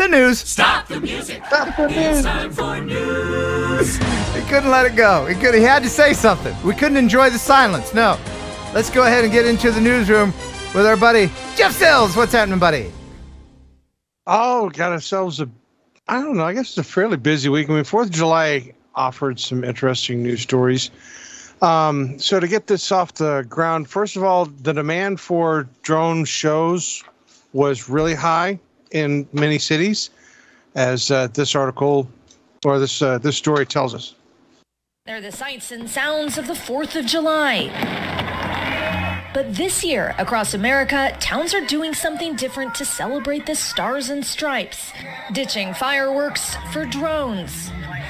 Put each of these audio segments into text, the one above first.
news. Stop the music. Stop the news. It's time for news. He couldn't let it go. He had to say something. We couldn't enjoy the silence. No. Let's go ahead and get into the newsroom with our buddy, Jeff Sills. What's happening, buddy? Oh, got ourselves I don't know, I guess it's a fairly busy week. I mean, 4th of July offered some interesting news stories. So to get this off the ground, first of all, the demand for drone shows was really high in many cities, as this article or this story tells us. They're the sights and sounds of the 4th of July. But this year, across America, towns are doing something different to celebrate the stars and stripes, ditching fireworks for drones. I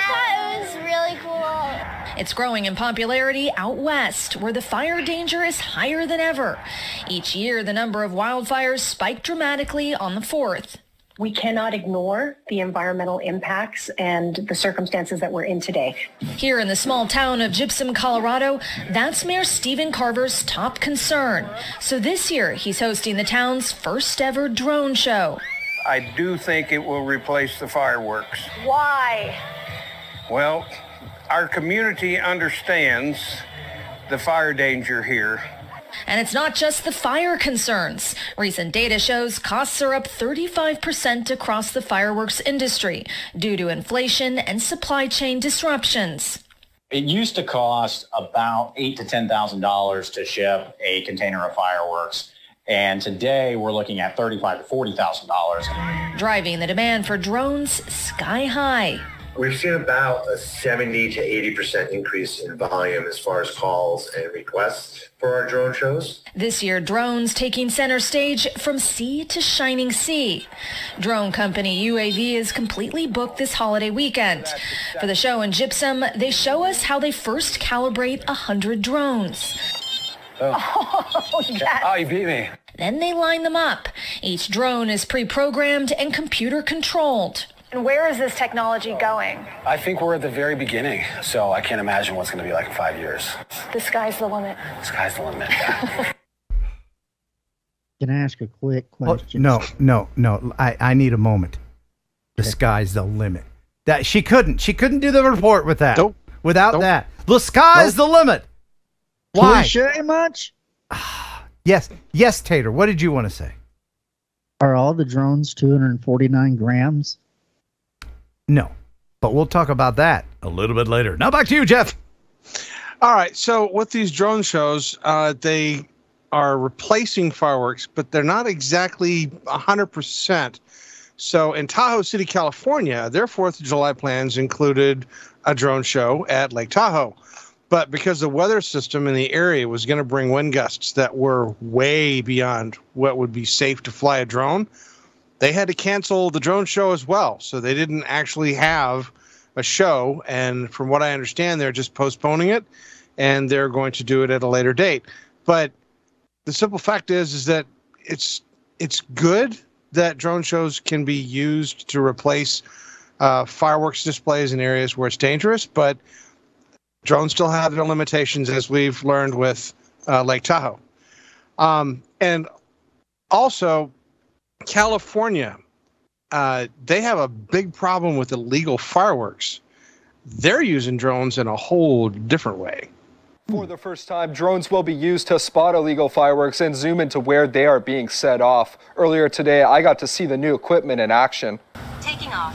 thought it was really cool. It's growing in popularity out west, where the fire danger is higher than ever. Each year, the number of wildfires spike dramatically on the 4th. We cannot ignore the environmental impacts and the circumstances that we're in today. Here in the small town of Gypsum, Colorado, that's Mayor Stephen Carver's top concern. So this year, he's hosting the town's first ever drone show. I do think it will replace the fireworks. Why? Well, our community understands the fire danger here. And it's not just the fire concerns. Recent data shows costs are up 35% across the fireworks industry due to inflation and supply chain disruptions. It used to cost about $8,000 to $10,000 to ship a container of fireworks. And today we're looking at $35,000 to $40,000. Driving the demand for drones sky high. We've seen about a 70 to 80% increase in volume as far as calls and requests for our drone shows. This year, drones taking center stage from sea to shining sea. Drone company UAV is completely booked this holiday weekend. For the show in Gypsum, they show us how they first calibrate 100 drones. Oh, yes. Oh, you beat me. Then they line them up. Each drone is pre-programmed and computer controlled. And where is this technology going? I think we're at the very beginning, so I can't imagine what's going to be like in 5 years. The sky's the limit. The sky's the limit. Can I ask a quick question? No. I need a moment. The sky's the limit. That she couldn't do the report with that. Nope. Without that. The sky's the limit. Why? Cliche much? Yes, Tater. What did you want to say? Are all the drones 249 grams? No, but we'll talk about that a little bit later. Now back to you, Jeff. All right, so with these drone shows, they are replacing fireworks, but they're not exactly 100%. So in Tahoe City, California, their 4th of July plans included a drone show at Lake Tahoe. But because the weather system in the area was going to bring wind gusts that were way beyond what would be safe to fly a drone, they had to cancel the drone show as well. So they didn't actually have a show. And from what I understand, they're just postponing it, and they're going to do it at a later date. But the simple fact is that it's good that drone shows can be used to replace fireworks displays in areas where it's dangerous, but drones still have their limitations, as we've learned with Lake Tahoe. And also, California, they have a big problem with illegal fireworks. They're using drones in a whole different way. For the first time, drones will be used to spot illegal fireworks and zoom into where they are being set off. Earlier today, I got to see the new equipment in action. Taking off.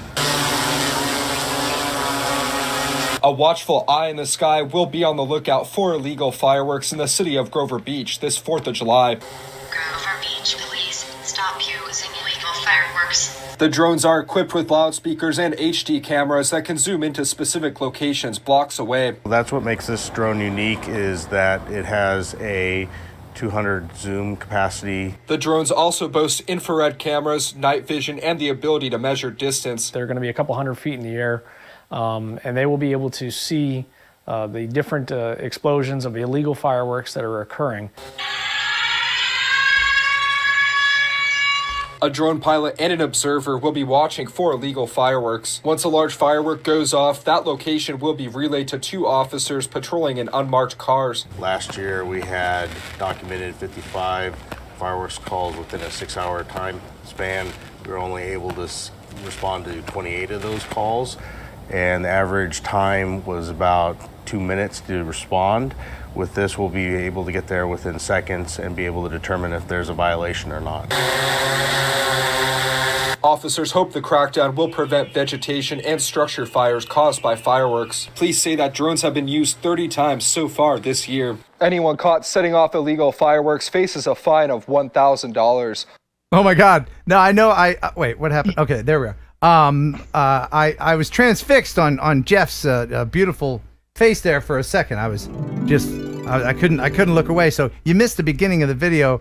A watchful eye in the sky will be on the lookout for illegal fireworks in the city of Grover Beach this 4th of July. Grover Beach, please stop using illegal fireworks. The drones are equipped with loudspeakers and HD cameras that can zoom into specific locations blocks away. That's what makes this drone unique, is that it has a 200 zoom capacity. The drones also boast infrared cameras, night vision, and the ability to measure distance. They're going to be a couple hundred feet in the air. And they will be able to see the different explosions of illegal fireworks that are occurring. A drone pilot and an observer will be watching for illegal fireworks. Once a large firework goes off, that location will be relayed to 2 officers patrolling in unmarked cars. Last year we had documented 55 fireworks calls within a 6-hour time span, we were only able to respond to 28 of those calls, and the average time was about 2 minutes to respond. With this, we'll be able to get there within seconds and be able to determine if there's a violation or not. Officers hope the crackdown will prevent vegetation and structure fires caused by fireworks. Police say that drones have been used 30 times so far this year. Anyone caught setting off illegal fireworks faces a fine of $1,000. Oh my God! No, I know. Wait. What happened? Okay, there we are. I was transfixed on Jeff's beautiful face there for a second. I was just I couldn't look away. So you missed the beginning of the video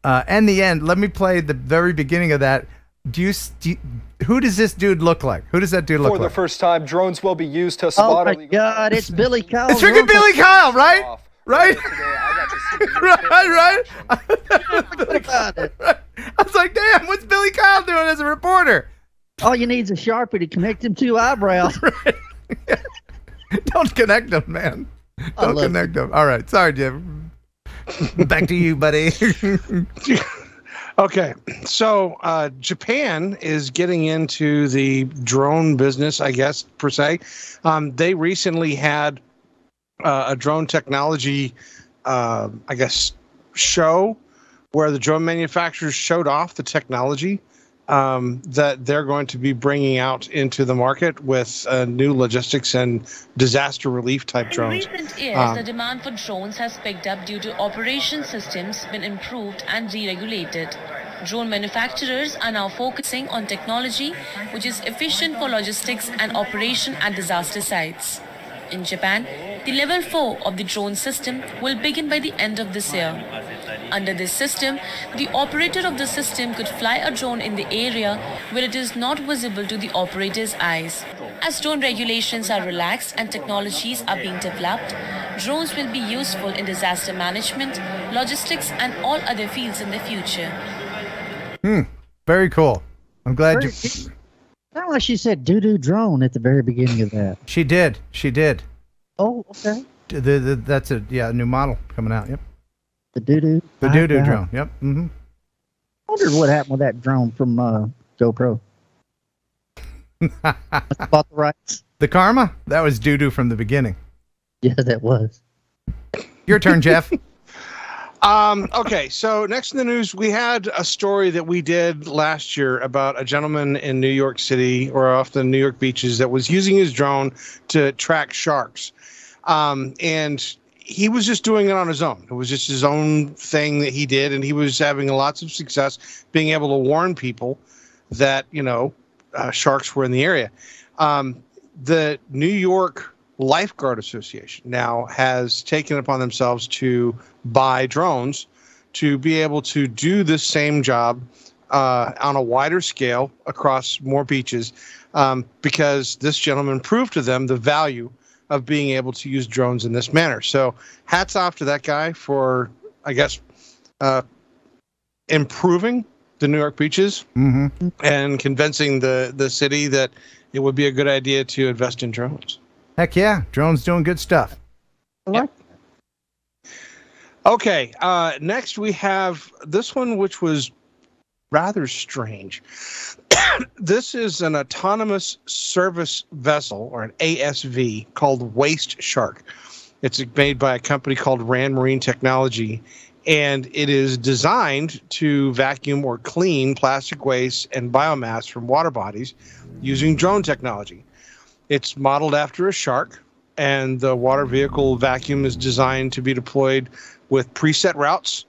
and the end. Let me play the very beginning of that. Who does this dude look like? Who does that dude look like? For the first time, drones will be used to spot illegal. Oh my God! It's Billy Kyle. It's freaking Billy Kyle, right? Right? Right? I was like, damn, what's Billy Kyle doing as a reporter? All you need is a Sharpie to connect him to eyebrows. Right. Don't connect them, man. Don't connect them. All right. Sorry, Jim. Back to you, buddy. Okay. So Japan is getting into the drone business, I guess, per se. They recently had a drone technology, I guess, show where the drone manufacturers showed off the technology that they're going to be bringing out into the market with new logistics and disaster relief type drones. In recent years, the demand for drones has picked up due to operation systems been improved and deregulated. Drone manufacturers are now focusing on technology which is efficient for logistics and operation at disaster sites. In Japan, the level 4 of the drone system will begin by the end of this year. Under this system, the operator of the system could fly a drone in the area where it is not visible to the operator's eyes. As drone regulations are relaxed and technologies are being developed, drones will be useful in disaster management, logistics, and all other fields in the future. Very cool. I'm glad you... Not like she said doo-doo drone at the very beginning of that. She did. She did. Oh, okay. That's a new model coming out. Yep. The doo-doo? The doo-doo drone. Yep. Mm-hmm. I wondered what happened with that drone from GoPro. Bought the rights. The Karma? That was doo-doo from the beginning. Yeah, that was. Your turn, Jeff. Okay, so next in the news, we had a story that we did last year about a gentleman in New York City or off the New York beaches that was using his drone to track sharks. And he was just doing it on his own. It was just his own thing that he did, and he was having lots of success being able to warn people that, sharks were in the area. The New York Lifeguard Association now has taken it upon themselves to buy drones to be able to do this same job on a wider scale across more beaches because this gentleman proved to them the value of being able to use drones in this manner. So hats off to that guy for, I guess, improving the New York beaches and convincing the city that it would be a good idea to invest in drones. Heck yeah, drones doing good stuff. Okay, next we have this one, which was rather strange. This is an autonomous service vessel, or an ASV, called Waste Shark. It's made by a company called Rand Marine Technology, and it is designed to vacuum or clean plastic waste and biomass from water bodies using drone technology. It's modeled after a shark, and the water vehicle vacuum is designed to be deployed with preset routes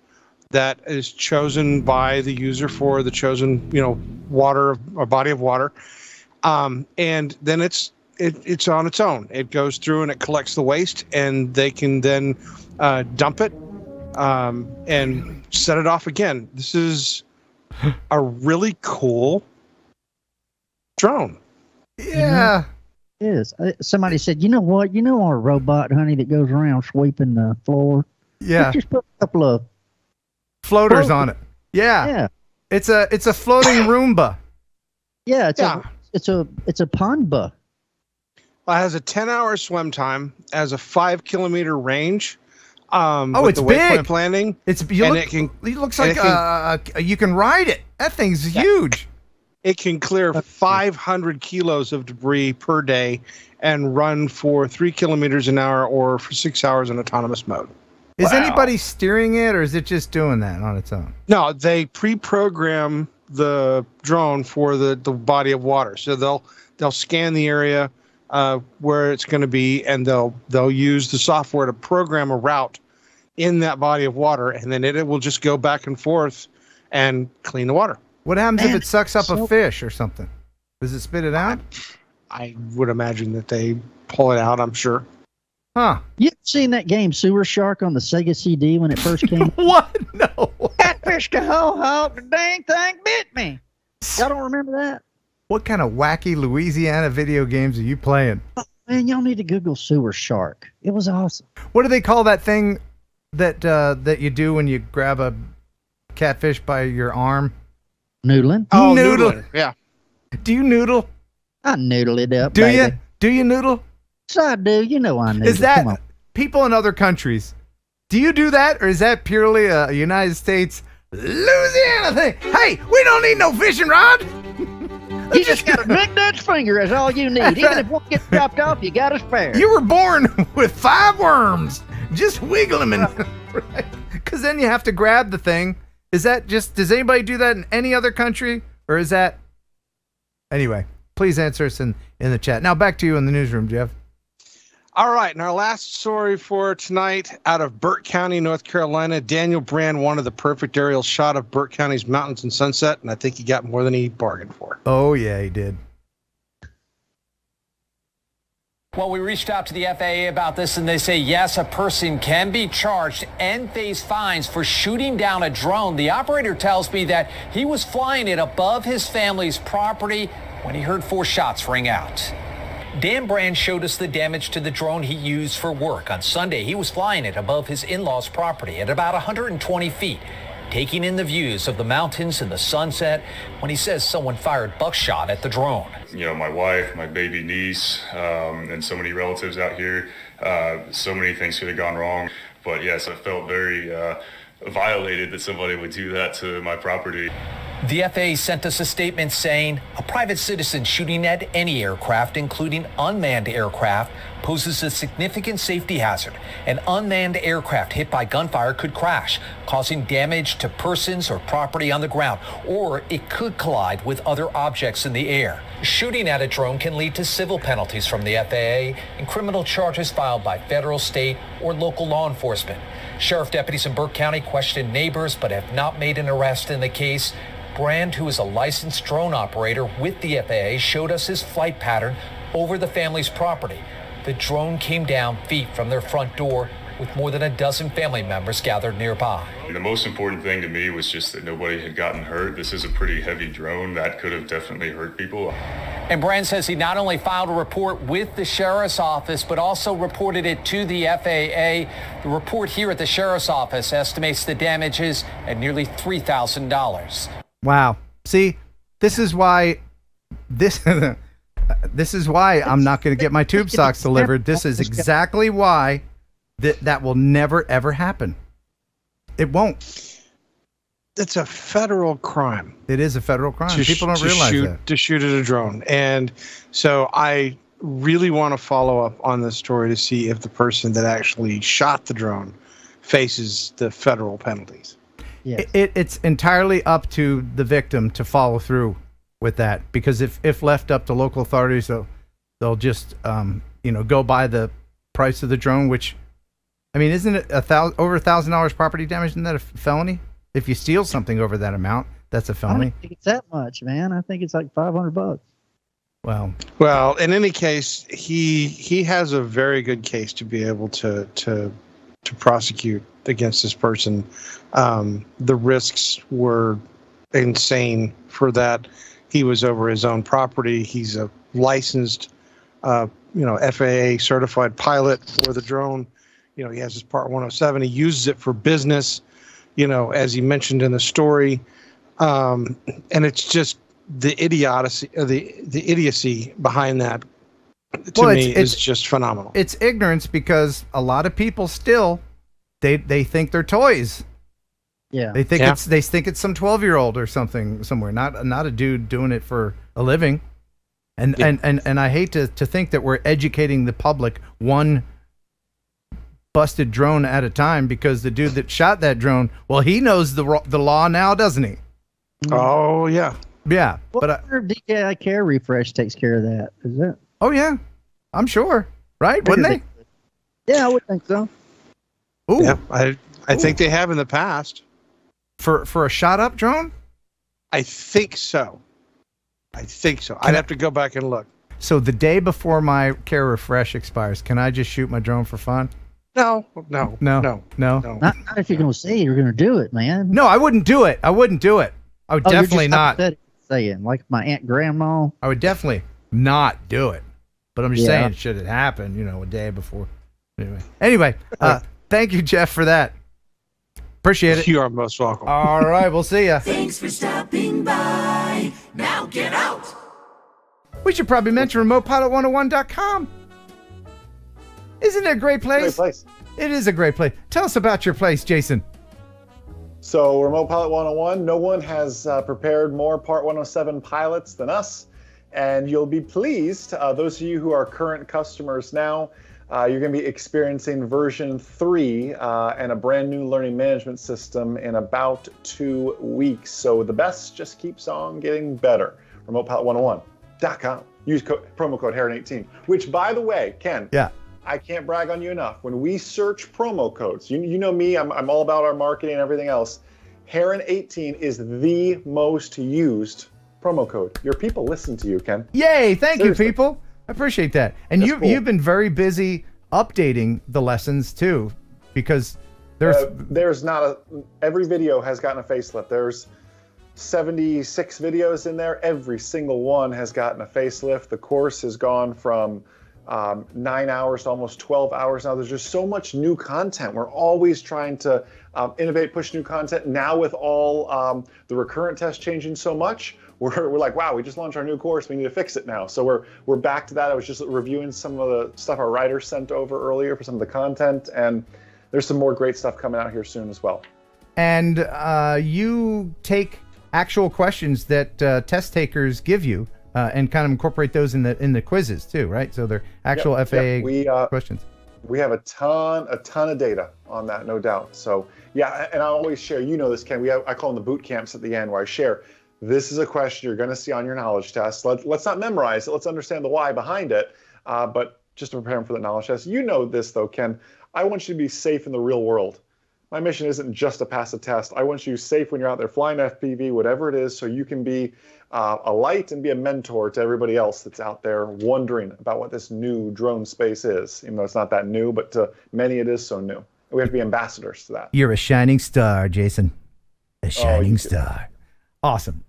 that is chosen by the user for the chosen, water or body of water. And then it's on its own. It goes through and it collects the waste, and they can then dump it and set it off again. This is a really cool drone. Yeah. It is. Somebody said, you know what? You know our robot, honey, that goes around sweeping the floor? Yeah. Let's just put a couple of floaters on it. Yeah. Yeah. It's a floating Roomba. Yeah, it's a pondba. It has a 10-hour swim time, has a 5-kilometer range, Oh, with it's the big. waypoint landing. It looks like you can ride it. That thing's huge. It can clear 500 kilos of debris per day and run for 3 kilometers an hour or for 6 hours in autonomous mode. Is anybody steering it, or is it just doing that on its own? No, they pre-program the drone for the body of water. So they'll scan the area where it's going to be, and they'll use the software to program a route in that body of water, and then it will just go back and forth and clean the water. What happens if it sucks up a fish or something? Does it spit it out? I would imagine that they pull it out, I'm sure. Huh. You seen that game Sewer Shark on the Sega CD when it first came? What? No. Catfish ka ho, the dang thing bit me. Y'all don't remember that? What kind of wacky Louisiana video games are you playing? Oh, man, y'all need to Google Sewer Shark. It was awesome. What do they call that thing that you do when you grab a catfish by your arm? Noodling. Oh, noodling. Yeah. Do you noodle? I noodle it up, Do baby. you? Do you noodle? So I do. You know I noodle. Is that Come on. people in other countries? Do you do that, or is that purely a United States, Louisiana thing? Hey, we don't need no fishing rod. You just got a big Dutch finger. Is all you need. Even if one gets chopped off, you got a spare. You were born with 5 worms. Just wiggle them, because then you have to grab the thing. Is that just? Does anybody do that in any other country, or is that? Anyway, please answer us in the chat. Now back to you in the newsroom, Jeff. All right, and our last story for tonight, out of Burke County, North Carolina, Daniel Brand wanted the perfect aerial shot of Burke County's mountains and sunset, and I think he got more than he bargained for. Oh yeah, he did. Well, we reached out to the FAA about this, and they say, yes, a person can be charged and face fines for shooting down a drone. The operator tells me that he was flying it above his family's property when he heard 4 shots ring out. Dan Brand showed us the damage to the drone he used for work. On Sunday, he was flying it above his in-laws' property at about 120 feet, taking in the views of the mountains and the sunset when he says someone fired buckshot at the drone. You know, my wife, my baby niece, and so many relatives out here. So many things could have gone wrong. But yes, I felt very violated that somebody would do that to my property. The FAA sent us a statement saying a private citizen shooting at any aircraft, including unmanned aircraft, poses a significant safety hazard. An unmanned aircraft hit by gunfire could crash, causing damage to persons or property on the ground, or it could collide with other objects in the air. Shooting at a drone can lead to civil penalties from the FAA and criminal charges filed by federal, state, or local law enforcement. Sheriff deputies in Burke County questioned neighbors but have not made an arrest in the case. Brand, who is a licensed drone operator with the FAA, showed us his flight pattern over the family's property. The drone came down feet from their front door with more than a dozen family members gathered nearby. The most important thing to me was just that nobody had gotten hurt. This is a pretty heavy drone that could have definitely hurt people. And Brand says he not only filed a report with the sheriff's office, but also reported it to the FAA. The report here at the sheriff's office estimates the damages at nearly $3,000. Wow. See, this is why this is why I'm not going to get my tube socks delivered. This is exactly why that will never ever happen. It won't. It's a federal crime. It is a federal crime. People don't realize that. To shoot at a drone. And so I really want to follow up on this story to see if the person that actually shot the drone faces the federal penalties. Yes. It's entirely up to the victim to follow through with that, because if left up to local authorities, they'll just go by the price of the drone. Which, I mean, isn't it over $1,000 property damage? Isn't that a felony? If you steal something over that amount, that's a felony. I don't think it's that much, man. I think it's like $500. Well, in any case, he has a very good case to be able to prosecute against this person. The risks were insane for that. He was over his own property. He's a licensed, FAA certified pilot for the drone. He has his Part 107. He uses it for business, as he mentioned in the story. And it's just the idiocy behind that to me is just phenomenal. It's ignorance, because a lot of people still they think they're toys. Yeah. They think it's some 12-year-old or something somewhere, not a dude doing it for a living. And I hate to think that we're educating the public one busted drone at a time, because the dude that shot that drone, well, he knows the law now, doesn't he? Oh yeah. Yeah. Well, but DKI Care refresh takes care of that, is it? Oh yeah. I'm sure. Right? Wouldn't they? Yeah, I would think so. Ooh. Yeah, I think they have in the past. For a shot up drone? I think so. I'd have to go back and look. So the day before my Care Refresh expires, can I just shoot my drone for fun? No. No. Not if you're going to say you're going to do it, man. No, I wouldn't do it. I would definitely not. Saying, like my Aunt Grandma. I would definitely not do it. But I'm just Yeah. saying, should it happen, a day before. Anyway, thank you, Jeff, for that. Appreciate it. You are most welcome. All right, we'll see ya. Thanks for stopping by. Now get out. We should probably mention remotepilot101.com. Isn't it a great place? Great place. It is a great place. Tell us about your place, Jason. So, Remote Pilot 101, no one has prepared more Part 107 pilots than us. And you'll be pleased, those of you who are current customers now, you're going to be experiencing version 3 and a brand new learning management system in about 2 weeks. So the best just keeps on getting better. RemotePilot101.com. Use promo code Heron18, which, by the way, Ken, I can't brag on you enough. When we search promo codes, you know me, I'm all about our marketing and everything else. Heron18 is the most used promo code. Your people listen to you, Ken. Yay! Thank Seriously. you, people. I appreciate that. And you've been very busy updating the lessons too, because there's not every video has gotten a facelift. There's 76 videos in there. Every single one has gotten a facelift. The course has gone from 9 hours to almost 12 hours now. There's just so much new content. We're always trying to innovate, push new content. Now with all the recurrent tests changing so much, we're like, wow, we just launched our new course. We need to fix it now. So we're back to that. I was just reviewing some of the stuff our writers sent over earlier for some of the content, and there's some more great stuff coming out here soon as well. And you take actual questions that test takers give you and kind of incorporate those in the quizzes too, right? So they're actual FAA questions. We have a ton of data on that, no doubt. So yeah, and I always share, this, Ken, I call them the boot camps at the end, where I share, this is a question you're going to see on your knowledge test. Let's not memorize it. Let's understand the why behind it. But just to prepare them for the knowledge test. You know this, though, Ken. I want you to be safe in the real world. My mission isn't just to pass a test. I want you safe when you're out there flying FPV, whatever it is, so you can be a light and be a mentor to everybody else that's out there wondering about what this new drone space is. Even though it's not that new, but to many it is so new. We have to be ambassadors to that. You're a shining star, Jason. A shining star. Awesome.